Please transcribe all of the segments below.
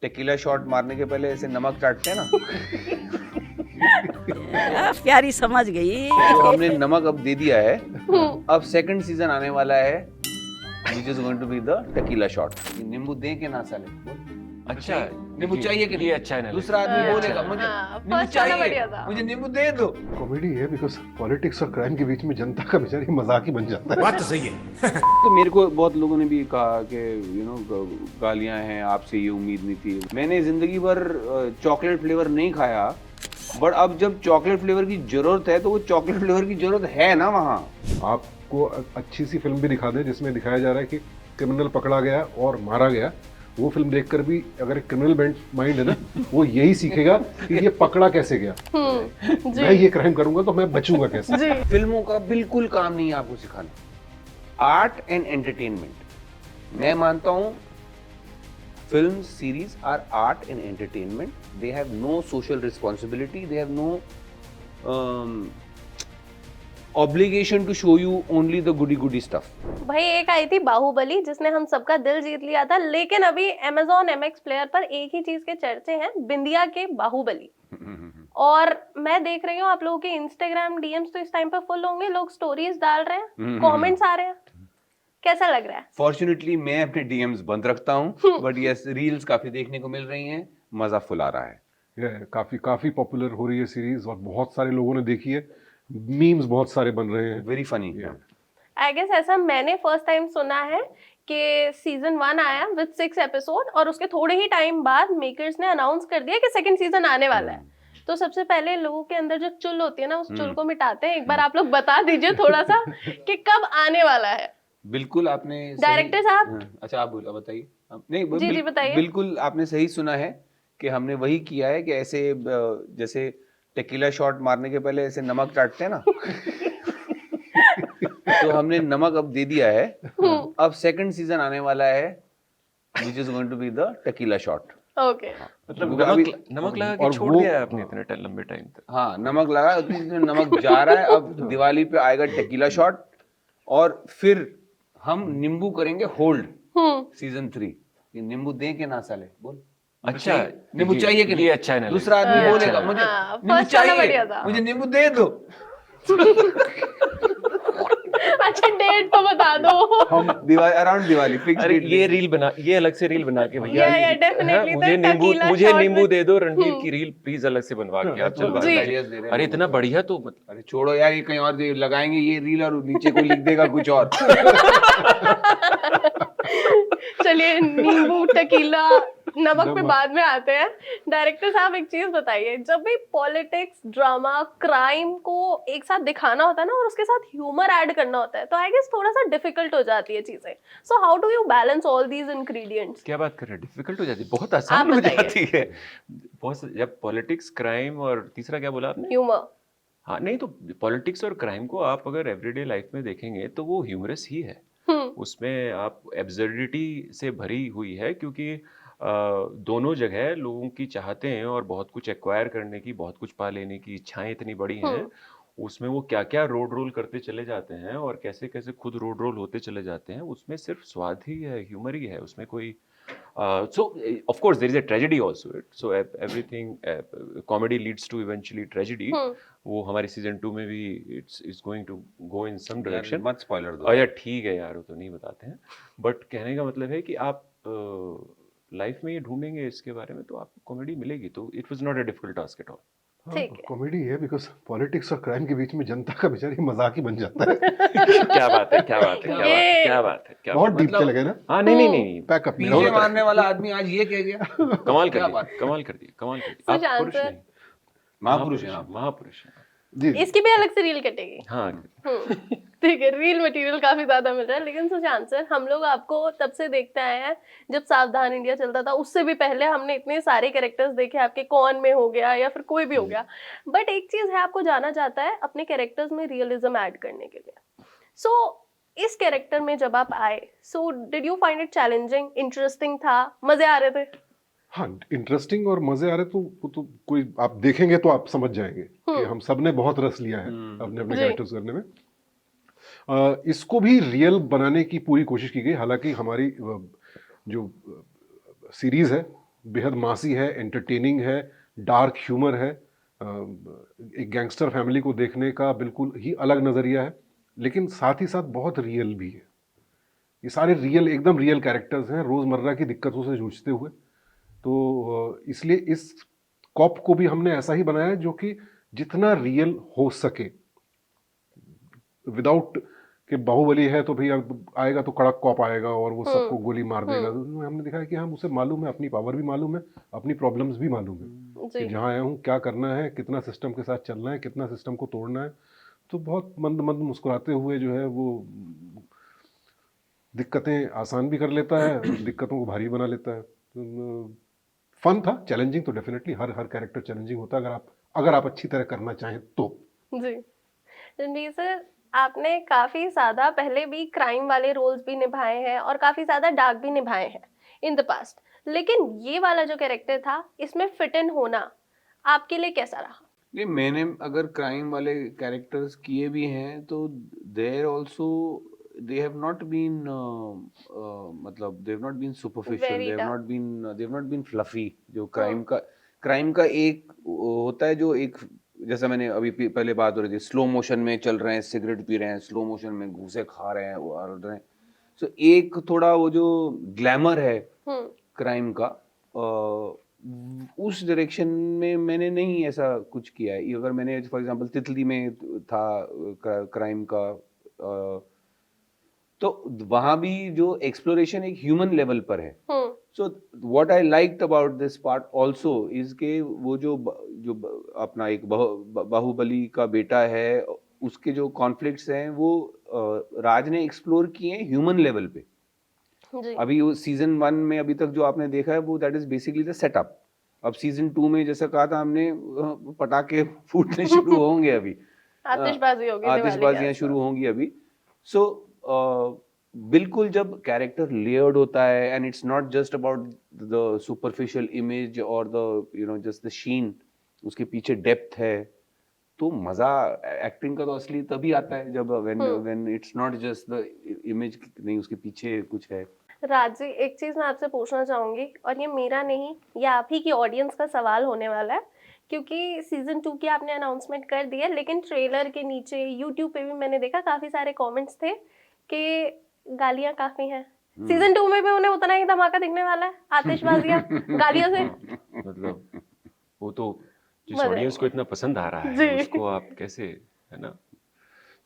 Tequila shot मारने के पहले ऐसे नमक चाटते हैं ना, प्यारी समझ गई। तो हमने नमक अब दे दिया है। अब सेकंड सीजन आने वाला है, which is going to be the tequila shot। नींबू दें कि ना साले, अच्छा, नींबू चाहिए कि ये अच्छा है ना। दूसरा आदमी बोलेगा मुझे नींबू फर्स्ट वाला बढ़िया चाहिए, था। मुझे नींबू दे दो। कॉमेडी है बिकॉज पॉलिटिक्स और क्राइम के बीच में जनता का बेचारी मजाक ही बन जाता है। बात तो सही है। तो मेरे को बहुत लोगों ने भी कहा कि गालियां हैं, आपसे ये उम्मीद नहीं थी। मैंने जिंदगी भर चॉकलेट फ्लेवर नहीं खाया, बट अब जब चॉकलेट फ्लेवर की जरूरत है तो वो चॉकलेट फ्लेवर की जरूरत है ना वहाँ। आपको अच्छी सी फिल्म भी दिखा दे जिसमें दिखाया जा रहा है कि क्रिमिनल पकड़ा गया और मारा गया, वो फिल्म देखकर भी अगर क्रिमिनल बेंट माइंड है ना, वो यही सीखेगा कि ये पकड़ा कैसे गया, मैं ये क्राइम करूंगा तो मैं बचूंगा कैसे। फिल्मों का बिल्कुल काम नहीं है आपको सिखाना। आर्ट एंड एंटरटेनमेंट, मैं मानता हूँ film series are art and entertainment. They have no social responsibility, they have no obligation to show you only the goody goody stuff. भाई एक आई थी बाहुबली जिसने हम सबका दिल जीत लिया था, लेकिन अभी Amazon MX प्लेयर पर एक ही चीज के चर्चे हैं, बिंदिया के बाहुबली। और मैं देख रही हूँ आप लोगों के इंस्टाग्राम डीएम्स तो इस टाइम पर फुल होंगे, लोग स्टोरीज डाल रहे हैं, कमेंट्स आ रहे हैं, कैसा लग रहा है? फॉर्चुनेटली मैं अपने डीएम्स बंद रखता हूँ, बट यस रील्स काफी देखने को मिल रही हैं, मजा फुल आ रहा है। काफी पॉपुलर हो रही है सीरीज और बहुत सारे लोगों ने देखी है, मीम्स बहुत सारे बन रहे हैं। Very funny. आई गेस ऐसा मैंने फर्स्ट टाइम सुना है कि सीजन 1 आया विद 6 एपिसोड और उसके थोड़े ही टाइम बाद मेकर्स ने अनाउंस कर दिया कि सेकंड सीजन आने वाला है। तो सबसे पहले लोगों के अंदर जो चुल होती है ना, उस चुल को मिटाते हैं। एक बार आप लोग बता दीजिए थोड़ा सा कि कब आने वाला है। बिल्कुल आपने डायरेक्टर साहब, अच्छा आप बोलो, बताइए। नहीं जी बताइए। बिल्कुल आपने सही सुना है कि हमने वही किया है कि ऐसे जैसे टेकीला शॉट मारने के पहले ऐसे नमक चाटते हैं ना, तो हमने नमक अब दे दिया है। अब सेकंड सीजन आने वाला है, which is going to be the tequila shot। Okay, मतलब अभी नमक लगा के छोड़ दिया है आपने इतने लंबे टाइम तक। हाँ नमक लगा, उसमें नमक जा रहा है। अब दिवाली पे आएगा टेकीला शॉट और फिर हम नींबू करेंगे होल्ड सीजन 3। ये नींबू दें कि ना साले, बोल। अच्छा, नींबू चाहिए कि ये अच्छा है ना। दूसरा आदमी बोलेगा मुझे नींबू फर्स्ट वाला बढ़िया चाहिए, था। मुझे नींबू दे दो। अच्छा डेट तो बता दो। हम दिवाली अराउंड दिवाली फिक्स अरे ये रील बना, ये अलग से रील बना के भैया। या डेफिनेटली हाँ, मुझे नींबू दे दो, रणवीर की रील प्लीज अलग से बनवा के आप चलवा दीजिए। अरे इतना बढ़िया तो अरे छोड़ो यार, ये कहीं और लगाएंगे ये रील और नीचे कोई लिख देगा कुछ और। चलिए नींबू टकीला नमक पे बाद में आते हैं। डायरेक्टर साहब एक चीज बताइए, जब भी पॉलिटिक्स, ड्रामा, क्राइम को एक साथ दिखाना होता है ना और उसके साथ ह्यूमर ऐड करना होता है, तो आई गेस थोड़ा सा डिफिकल्ट हो जाती है चीजें। So how do you balance all these ingredients? क्या बात कर रहे हैं, डिफिकल्ट हो जाती है, बहुत आसान हो जाती है। बहुत जब पॉलिटिक्स, क्राइम और तीसरा क्या बोला आपने? ह्यूमर। हाँ नहीं, तो पॉलिटिक्स और क्राइम को आप अगर एवरीडे लाइफ में देखेंगे तो वो ह्यूमरस ही है। उसमें आप एब्सर्डिटी से भरी हुई है, क्योंकि दोनों जगह लोगों की चाहते हैं और बहुत कुछ एक्वायर करने की, बहुत कुछ पा लेने की इच्छाएं इतनी बड़ी हैं। उसमें वो क्या क्या रोड रोल करते चले जाते हैं और कैसे कैसे खुद रोड रोल होते चले जाते हैं। उसमें सिर्फ स्वाद ही है, ह्यूमर ही है, उसमें कोई so of course there is a tragedy also, so everything comedy leads to eventually tragedy। वो हमारे सीजन 2 में भी it's going to go in some direction। मत स्पॉइलर दो यार, ठीक है यार, वो तो नहीं बताते हैं, बट कहने का मतलब है कि आप लाइफ में ये ढूंढेंगे इसके बारे में तो आपको कॉमेडी मिलेगी। तो it was not a difficult task at all. Comedy है बिकॉज पॉलिटिक्स और क्राइम के बीच में जनता का बेचारी मजाक ही बन जाता है। क्या बात है, क्या बात है, क्या बात है, क्या बात है, क्या बहुत बात डीप चले गए ना। हाँ नहीं, पैकअप पीछे मारने वाला आदमी आज ये कह गया, कमाल कर दिया, कमाल कर दिया, कमाल कर दिया। आप पुरुष नहीं, महापुरुष हैं आप। महापुरुष हैं जी। इसकी भी अलग से रील कटेगी। हाँ। ठीक है, रील मटेरियल काफी ज्यादा मिल रहा है। लेकिन सुशांत सर, हम लोग आपको तब से देखते आए हैं जब सावधान इंडिया चलता था, उससे भी पहले हमने इतने सारे कैरेक्टर्स देखे आपके, कौन में हो गया या फिर कोई भी हो गया। बट एक चीज है, आपको जाना जाता है अपने कैरेक्टर्स में रियलिज्म ऐड करने के लिए। सो इस कैरेक्टर में जब आप आए, so did you find it challenging, interesting था, मजे आ रहे थे? हाँ, इंटरेस्टिंग और मजे आ रहे तो कोई आप देखेंगे तो आप समझ जाएंगे कि हम सब ने बहुत रस लिया है अपने अपने कैरेक्टर्स करने में। इसको भी रियल बनाने की पूरी कोशिश की गई। हालांकि हमारी जो सीरीज है बेहद मासी है, एंटरटेनिंग है, डार्क ह्यूमर है। एक गैंगस्टर फैमिली को देखने का बिल्कुल ही अलग नज़रिया है, लेकिन साथ ही साथ बहुत रियल भी है। ये सारे रियल, एकदम रियल कैरेक्टर्स हैं, रोज़मर्रा की दिक्कतों से जूझते हुए। तो इसलिए इस कॉप को भी हमने ऐसा ही बनाया है जो कि जितना रियल हो सके, विदाउट कि बाहुबली है तो भैया आएगा तो कड़क कॉप आएगा और वो सबको गोली मार देगा। तो हमने दिखाया कि हम उसे मालूम है, अपनी पावर भी मालूम है, अपनी प्रॉब्लम्स भी मालूम है कि जहाँ आया हूँ क्या करना है, कितना सिस्टम के साथ चलना है, कितना सिस्टम को तोड़ना है। तो बहुत मंद मंद मुस्कुराते हुए जो है वो दिक्कतें आसान भी कर लेता है, दिक्कतों को भारी बना लेता है। फन था, चैलेंजिंग तो डेफिनेटली हर कैरेक्टर चैलेंजिंग होता है अगर आप अच्छी तरह करना चाहें तो। जी रणवीर सर, आपने काफी ज्यादा पहले भी क्राइम वाले रोल्स भी निभाए हैं और काफी ज्यादा डार्क भी निभाए हैं इन द पास्ट, लेकिन ये वाला जो कैरेक्टर था इसमें फिट इन होना आपके लिए कैसा रहा? नहीं, मैंने अगर क्राइम वाले कैरेक्टर्स किए भी हैं तो there also they have not been मतलब they have not been superficial, Very they have not been fluffy. जो क्राइम का एक होता है, जो एक जैसा मैंने अभी पहले बात हो रही थी, स्लो मोशन में चल रहे हैं, सिगरेट पी रहे हैं, स्लो मोशन में घूसे खा रहे हैं, वो रहे हैं। सो एक थोड़ा वो जो ग्लैमर है क्राइम का, उस डायरेक्शन में मैंने नहीं ऐसा कुछ किया है। अगर मैंने फॉर एग्जांपल तितली में था क्राइम का, तो वहां भी जो एक्सप्लोरेशन एक ह्यूमन लेवल पर है। So what I liked about this part also is के वो जो अपना एक बाहुबली का बेटा है, उसके जो कॉन्फ्लिक्ट्स हैं वो राज ने एक्सप्लोर किए हैं ह्यूमन लेवल पे। जी। अभी वो सीजन 1 में अभी तक जो आपने देखा है वो that is basically the setup. अब सीजन 2 में जैसा कहा था हमने, पटाखे फूटने शुरू होंगे अभी, आतिशबाजी होगी, आतिशबाजियां शुरू होंगी अभी। सो बिल्कुल जब कैरेक्टर लेयर्ड होता है and it's not just about the superficial image और द जस्ट द शीन, उसके पीछे डेप्थ है, तो मजा एक्टिंग का तो असली तभी आता है जब when it's not just the image, नहीं उसके पीछे कुछ है। राज जी, एक चीज मैं आपसे पूछना चाहूंगी, और ये मेरा नहीं, ये आप ही की ऑडियंस का सवाल होने वाला है, क्योंकि सीजन 2 की आपने अनाउंसमेंट कर दी है, लेकिन ट्रेलर के नीचे यूट्यूब पे भी मैंने देखा काफी सारे कमेंट्स थे कि गालियां काफी हैं। सीजन 2 में भी उन्हें उतना ही धमाका दिखने वाला है, आतिशबाजियां गालियों से। मतलब वो तो जिस मजा ऑडियंस को आएगा। इतना पसंद आ रहा जी। है उसको आप कैसे, है ना।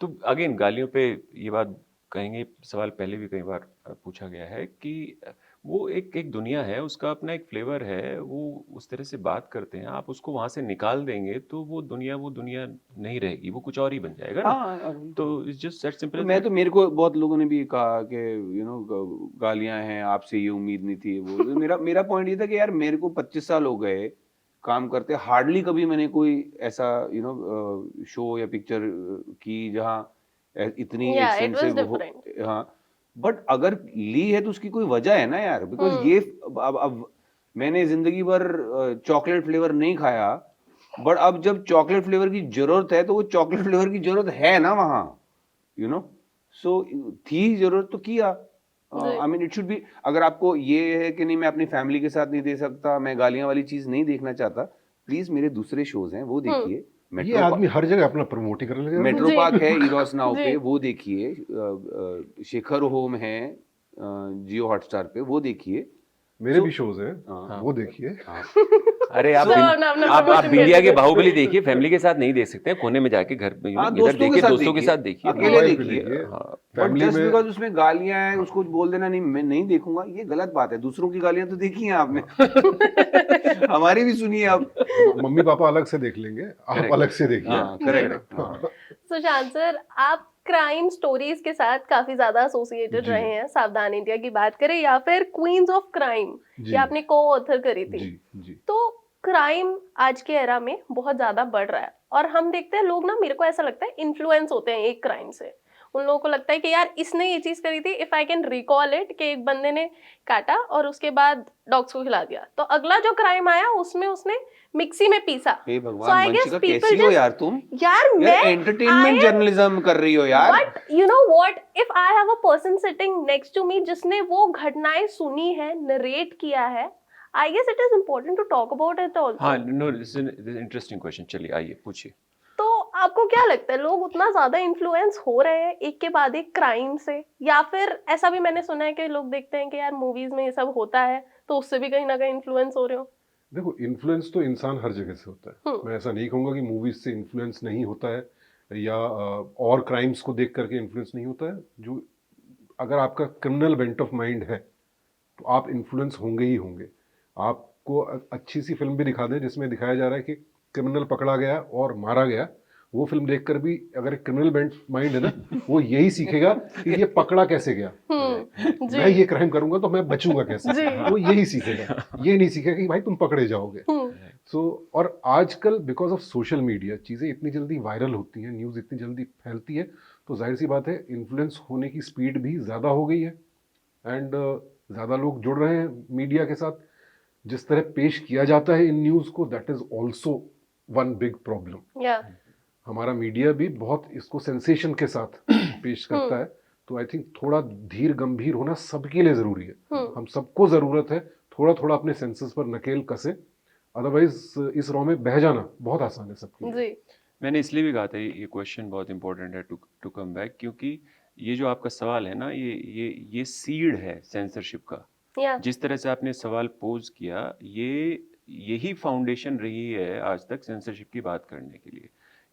तो अगेन गालियों पे ये बात कहेंगे, सवाल पहले भी कई बार पूछा गया है कि वो एक दुनिया है, उसका अपना एक फ्लेवर है, वो उस तरह से बात करते हैं, आप उसको वहां से निकाल देंगे तो वो दुनिया नहीं रहेगी, वो कुछ और ही बन जाएगा ना। हाँ, तो इट्स जस्ट दैट सिंपल। मैं तो, मेरे को बहुत लोगों ने भी कहा कि गालियां हैं, आपसे ये उम्मीद नहीं थी वो। तो मेरा पॉइंट ये था कि यार मेरे को 25 साल हो गए काम करते, हार्डली कभी मैंने कोई ऐसा शो या पिक्चर की जहाँ इतनी Yeah, it was एक्सटेंसिव हो। different. हाँ, बट अगर ली है तो उसकी कोई वजह है ना यार, बिकॉज ये अब मैंने जिंदगी भर चॉकलेट फ्लेवर नहीं खाया, बट अब जब चॉकलेट फ्लेवर की जरूरत है तो वो चॉकलेट फ्लेवर की जरूरत है ना वहाँ, सो थी जरूरत तो किया। I mean it should be, अगर आपको ये है कि नहीं मैं अपनी फैमिली के साथ नहीं दे सकता, मैं गालियां वाली चीज नहीं देखना चाहता, प्लीज मेरे दूसरे शोज हैं वो देखिए। ये आदमी हर जगह अपना प्रमोट ही कर लेगा। मेट्रो जी। पार्क है इरोस नाउ जी। पे, वो देखिए। शेखर होम है जियो हॉटस्टार पे, वो देखिए। मेरे भी शोज हैं, हाँ। वो देखिए। अरे आप So, अपना आप promotion मीडिया कर के दीजिए। बाहुबली देखिए, फैमिली के साथ नहीं देख सकते हैं, कोने में जाके घर में हाँ, इधर दोस्तों देखिए, के साथ दोस्तों के देखिए, साथ देखिए। अकेले मोबाइल पे देखिए। देखिए। हाँ, बट फैमिली जस्ट में बिकॉज उसमें गालियां हैं उसको बोल देना नहीं मैं नहीं देखूंगा, ये गलत बात है। दूसरों की गालियां तो देखी हैं आपने, हमारी भी सुनिए आप। मम्मी पापा अलग से देख लेंगे, आप Correct. अलग से देखिए। हाँ, करेक्ट। सुशांत सर, आप क्राइम स्टोरीज के साथ काफी ज्यादा एसोसिएटेड जी। रहे हैं, सावधान इंडिया की बात करें या फिर क्वींस ऑफ क्राइम, जी। ये आपने को ऑथर करी थी। जी जी। तो क्राइम आज के एरा में बहुत ज्यादा बढ़ रहा है, और हम देखते हैं लोग ना, मेरे को ऐसा लगता है इन्फ्लुएंस होते हैं एक क्राइम से। उन लोगों को लगता है कि यार इसने ये चीज करी थी, if I can recall it, कि एक बंदे ने काटा और उसके बाद डॉग्स को खिला दिया, तो अगला जो क्राइम आया उसमें उसने मिक्सी में पीसा। हे So भगवान, I guess वंशिका people कैसी हो just- यार तुम? यार मैं एंटरटेनमेंट I am- जर्नलिज्म कर रही हो यार। But you know what? If I have a person sitting next to me जिसने वो घटनाएं सुनी है, नरेट किया है, I guess it is important to talk about it also. हाँ, no, this is interesting question. चलिए आइए पूछिए। तो आपको क्या लगता है लोग उतना ज्यादा इन्फ्लुएंस हो रहे हैं एक के बाद एक क्राइम से, या फिर ऐसा भी मैंने सुना है कि लोग देखते हैं कि यार मूवीज में ये सब होता है तो उससे भी कहीं ना कहीं इन्फ्लुएंस हो रहे हो? देखो, इन्फ्लुएंस तो इंसान हर जगह से होता है। मैं ऐसा नहीं कहूँगा कि मूवीज से इन्फ्लुएंस नहीं होता है या और क्राइम्स को देख करके इन्फ्लुएंस नहीं होता है। जो अगर आपका क्रिमिनल बेंट ऑफ माइंड है तो आप इन्फ्लुएंस होंगे ही होंगे। आपको अच्छी सी फिल्म भी दिखा दें जिसमें दिखाया जा रहा है कि क्रिमिनल पकड़ा गया और मारा गया, वो फिल्म देखकर भी अगर एक क्रिमिनल बेंट माइंड है ना, वो यही सीखेगा कि ये पकड़ा कैसे गया, जी। मैं ये क्राइम करूंगा तो मैं बचूंगा कैसे, जी। वो यही सीखेगा। ये नहीं सीखेगा कि भाई तुम पकड़े जाओगे। सो और आजकल बिकॉज ऑफ सोशल मीडिया चीज़ें इतनी जल्दी वायरल होती हैं, न्यूज़ इतनी जल्दी फैलती है, तो जाहिर सी बात है इन्फ्लुएंस होने की स्पीड भी ज़्यादा हो गई है। एंड ज़्यादा लोग जुड़ रहे हैं मीडिया के साथ। जिस तरह पेश किया जाता है इन न्यूज़ को, that is also one big problem. या हमारा मीडिया भी बहुत इसको सेंसेशन के साथ पेश करता है। तो आई थिंक थोड़ा धीर गंभीर होना सबके लिए ज़रूरी है। हम सबको ज़रूरत है थोड़ा थोड़ा अपने सेंसेस पर नकेल कसे, अदरवाइज इस रॉ में बह जाना बहुत आसान है सबके लिए। जी। मैंने इसलिए भी कहा था ये क्वेश्चन बहुत इंपॉर्टेंट है टू कम बैक, क्योंकि ये जो आपका सवाल है ना, ये सीड है सेंसरशिप का। या जिस तरह से आपने सवाल पोज किया, यही फाउंडेशन रही है आज तक सेंसरशिप की बात करने के लिए,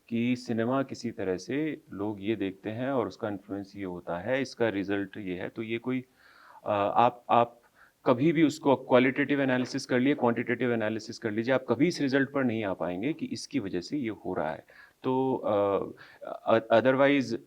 कि सिनेमा किसी तरह से लोग ये देखते हैं और उसका इन्फ्लुएंस ये होता है, इसका रिजल्ट ये है। तो ये कोई आप कभी भी उसको क्वालिटेटिव एनालिसिस कर लिए, क्वांटिटेटिव एनालिसिस कर लीजिए, आप कभी इस रिजल्ट पर नहीं आ पाएंगे कि इसकी वजह से ये हो रहा है। तो अदरवाइज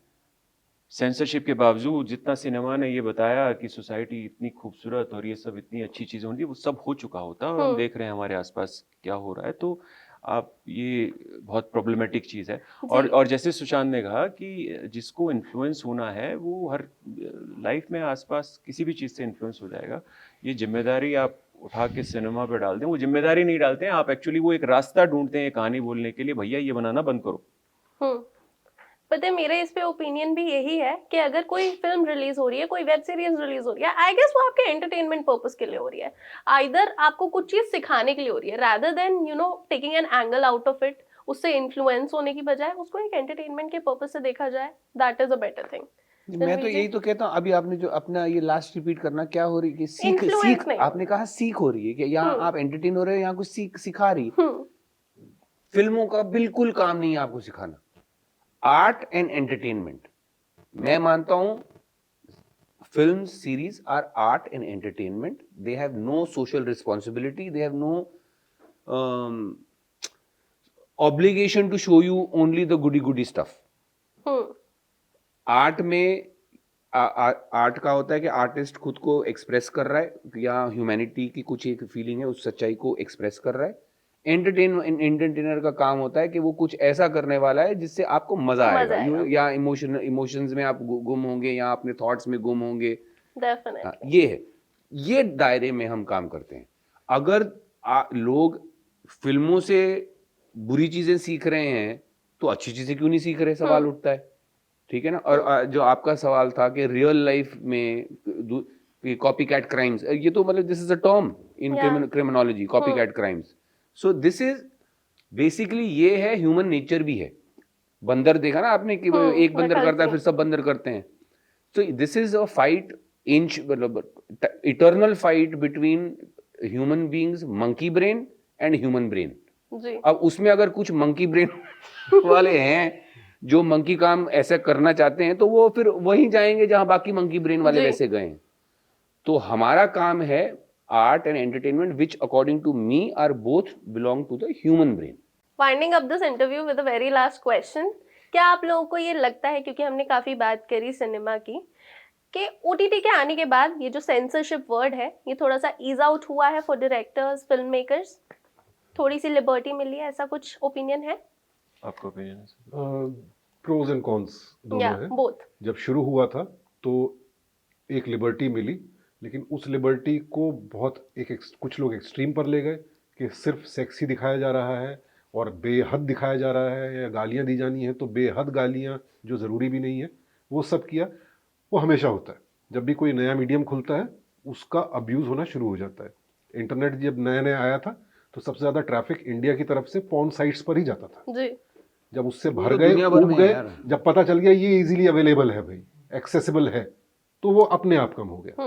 सेंसरशिप के बावजूद जितना सिनेमा ने ये बताया कि सोसाइटी इतनी खूबसूरत और ये सब इतनी अच्छी चीज़ें होती है, वो सब हो चुका होता है और हम देख रहे हैं हमारे आसपास क्या हो रहा है। तो आप ये बहुत प्रॉब्लमेटिक चीज़ है। और जैसे सुशांत ने कहा कि जिसको इन्फ्लुएंस होना है वो हर लाइफ में आसपास किसी भी चीज़ से इन्फ्लुएंस हो जाएगा। ये जिम्मेदारी आप उठा के सिनेमा पे डाल दें, वो जिम्मेदारी नहीं डालते हैं आप, एक्चुअली वो एक रास्ता ढूंढते हैं कहानी बोलने के लिए, भैया ये बनाना बंद करो। पता है मेरे इस पे ओपिनियन भी यही है कि अगर कोई फिल्म रिलीज हो रही है, कोई वेब सीरीज रिलीज हो रही है, आई गेस वो आपके एंटरटेनमेंट पर्पस के लिए हो रही है। आइदर आपको कुछ चीज सिखाने के लिए हो रही है, rather than taking an angle out of it, उससे इन्फ्लुएंस होने की बजाय उसको एक एंटरटेनमेंट के पर्पस से देखा जाए, that is a better thing. मैं तो यही तो कहता हूँ। अभी आपने जो अपना ये लास्ट रिपीट करना, क्या हो रही है कि Influence नहीं हो आपने कहा सीख हो रही है कि यहाँ आप एंटरटेन हो रहे हो, यहाँ कुछ सिखा रही है। फिल्मों का बिल्कुल काम नहीं है आपको सिखाना। आर्ट एंड एंटरटेनमेंट, मैं मानता हूं film series are art and entertainment. They have no social responsibility, they have no obligation to show you only the goody stuff. Art में आर्ट का होता है कि आर्टिस्ट खुद को एक्सप्रेस कर रहा है या ह्यूमैनिटी की कुछ एक फीलिंग है, उस सच्चाई को एक्सप्रेस कर रहा है। एंटरटेनर का काम होता है कि वो कुछ ऐसा करने वाला है जिससे आपको मजा आएगा, या इमोशंस में आप गुम होंगे या अपने थॉट्स में गुम होंगे। डेफिनेटली ये है, ये दायरे में हम काम करते हैं। अगर लोग फिल्मों से बुरी चीजें सीख रहे हैं तो अच्छी चीजें क्यों नहीं सीख रहे, सवाल उठता है। ठीक है ना। और जो आपका सवाल था कि रियल लाइफ में कॉपी कैट क्राइम्स, ये तो मतलब this is a term in criminology, copy cat crimes. So this is basically, ये है ह्यूमन नेचर भी है। बंदर देखा ना आपने कि एक बंदर करता है फिर सब बंदर करते हैं। So this is a fight, मतलब eternal fight between human beings, monkey brain and human brain. अब उसमें अगर कुछ मंकी ब्रेन वाले हैं जो मंकी काम ऐसा करना चाहते हैं, तो वो फिर वहीं जाएंगे जहां बाकी मंकी ब्रेन वाले वैसे गए। तो हमारा काम है art and entertainment, which according to me are both belong to the human brain. Winding up this interview with a very last question, क्या आप लोगों को ये लगता है, क्योंकि हमने काफी बात करी सिनेमा की, कि OTT के आने के बाद ये जो सेंसरशिप वर्ड है ये थोड़ा सा ईज आउट हुआ है फॉर डायरेक्टर्स, फिल्म मेकर्स, थोड़ी सी लिबर्टी मिली है, ऐसा कुछ ओपिनियन है? आपका ओपिनियन है? प्रोज एंड कॉन्स दोनों हैं। बोथ। जब शुरू हुआ था तो एक लिबर्टी मिली, लेकिन उस लिबर्टी को बहुत कुछ लोग एक्सट्रीम पर ले गए कि सिर्फ सेक्स ही दिखाया जा रहा है और बेहद दिखाया जा रहा है, या गालियां दी जानी है तो बेहद गालियां जो ज़रूरी भी नहीं है, वो सब किया। वो हमेशा होता है, जब भी कोई नया मीडियम खुलता है उसका अब्यूज़ होना शुरू हो जाता है। इंटरनेट जब नया नया आया था तो सबसे ज्यादा ट्रैफिक इंडिया की तरफ से पॉर्न साइट्स पर ही जाता था। जी। जब उससे वो भर तो गए, दुनिया भर ऊब में है गए, यार। जब पता चल गया ये इजीली अवेलेबल है भाई, एक्सेसिबल है, तो वो अपने आप कम हो गया।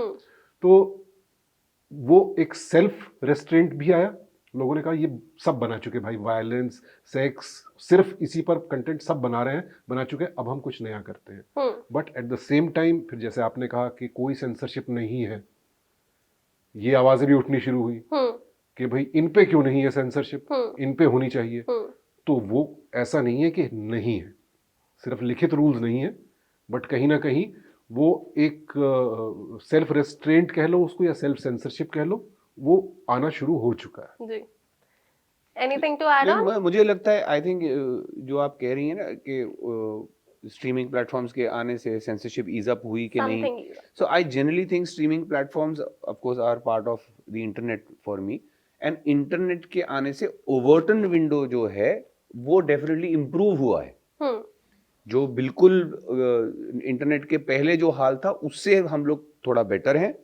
तो वो एक सेल्फ रेस्ट्रेंट भी आया, लोगों ने कहा ये सब बना चुके भाई, वायलेंस, सेक्स, सिर्फ इसी पर कंटेंट सब बना रहे हैं, बना चुके, अब हम कुछ नया करते हैं। But at the same time फिर जैसे आपने कहा कि कोई सेंसरशिप नहीं है, ये आवाजें भी उठनी शुरू हुई कि भाई इन पे क्यों नहीं है सेंसरशिप, इन पे होनी चाहिए। तो वो ऐसा नहीं है कि नहीं है, सिर्फ लिखित रूल्स नहीं है, बट कहीं ना कहीं वो एक सेल्फ रेस्ट्रेंट कह लो उसको या सेल्फ सेंसरशिप कह लो, वो आना शुरू हो चुका है। जी। Anything to add on? मुझे लगता है आई थिंक जो आप कह रही हैं ना कि स्ट्रीमिंग प्लेटफॉर्म्स के आने से सेंसरशिप ईज अप हुई कि नहीं, something. So I generally think streaming platforms of course are part of the internet for me, and internet के आने से ओवर्टन विंडो जो है वो डेफिनेटली इम्प्रूव हुआ है। जो बिल्कुल इंटरनेट के पहले जो हाल था उससे हम लोग थोड़ा बेटर हैं,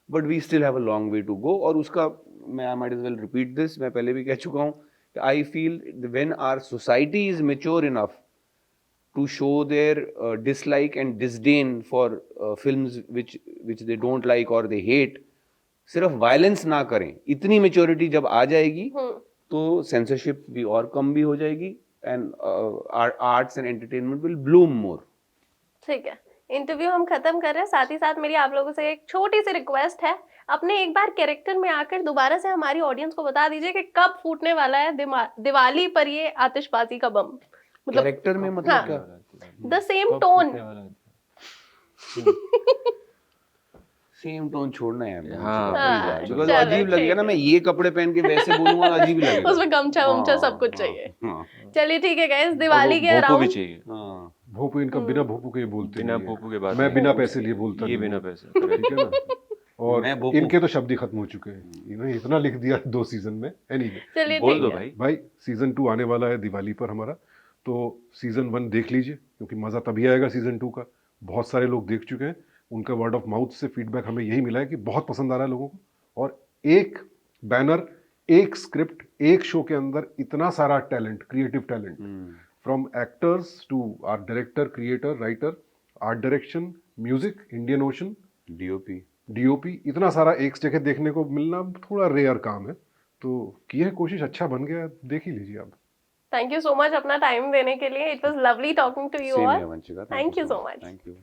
but we still have a long way to go. और उसका मैं I might as well repeat this, मैं पहले भी कह चुका हूँ, I feel when our society is mature enough to show their dislike and disdain for films which they don't like or they hate, सिर्फ वायलेंस ना करें, इतनी मेच्योरिटी जब आ जाएगी तो सेंसरशिप भी और कम भी हो जाएगी, and arts and entertainment will bloom more. ठीक है, इंटरव्यू हम खत्म कर रहे हैं, साथ ही साथ मेरी आप लोगों से एक छोटी सी रिक्वेस्ट है, अपने एक बार कैरेक्टर में आकर दोबारा से हमारी ऑडियंस को बता दीजिए कि कब फूटने वाला है दिवाली पर ये आतिशबाजी का बम। मतलब कैरेक्टर में मतलब हाँ, क्या? The same tone. Same tone छोड़ना है हाँ, बिकॉज़ चलो, अजीब लगेगा ठीक ना, है। मैं ये कपड़े पहन के वैसे बोलूंगा तो अजीब लगेगा। उसमें गमछा वमछा सब कुछ चाहिए। चलिए ठीक है गाइस, दिवाली के भोपू भी अराउंड चाहिए, भोपू इनका बिना भोपू के बोलते बिना नहीं है। भोपू के बात मैं नहीं। बिना पैसे लिए बोलता ये नहीं बिना हूँ। पैसे, ठीक है ना। और मैं भोपू। इनके तो शब्द ही खत्म हो चुके हैं, इन्होंने इतना लिख दिया 2 सीजन में। एनीवे, चलिए बोल ठीक दो है। भाई। भाई सीजन 2 आने वाला है दिवाली पर हमारा, तो सीजन 1 देख लीजिए, क्योंकि मजा तभी आएगा सीजन 2 का। बहुत सारे लोग देख चुके हैं, उनका वर्ड ऑफ माउथ से फीडबैक हमें यही मिला है कि बहुत पसंद आ रहा है लोगों को। और एक बैनर, एक स्क्रिप्ट, एक शो के अंदर इतना सारा talent, creative talent, from actors to our director, creator, writer, art direction, music, Indian Ocean, DOP, इतना सारा एक जगह देखने को मिलना थोड़ा रेयर काम है। तो की है कोशिश, अच्छा बन गया, देख ही लीजिए आप। थैंक यू सो मच अपना टाइम देने के लिए। It was lovely talking to you all. Thank you so much. Thank you.